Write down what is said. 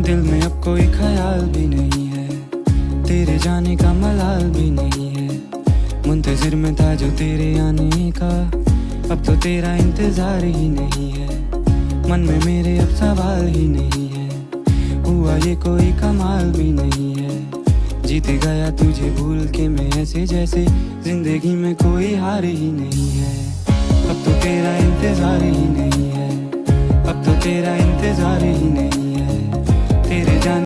दिल में अब कोई ख्याल भी नहीं है, तेरे जाने का मलाल भी नहीं है। मुंतजिर में था जो तेरे आने का, अब तो तेरा इंतजार ही नहीं है। मन में मेरे अब सवाल ही नहीं है, हुआ ये कोई कमाल भी नहीं है। जीत गया तुझे भूल के मैं ऐसे जैसे जिंदगी में कोई हार ही नहीं है। अब तो तेरा इंतजार ही नहीं है, अब तो तेरा इंतजार ही नहीं है।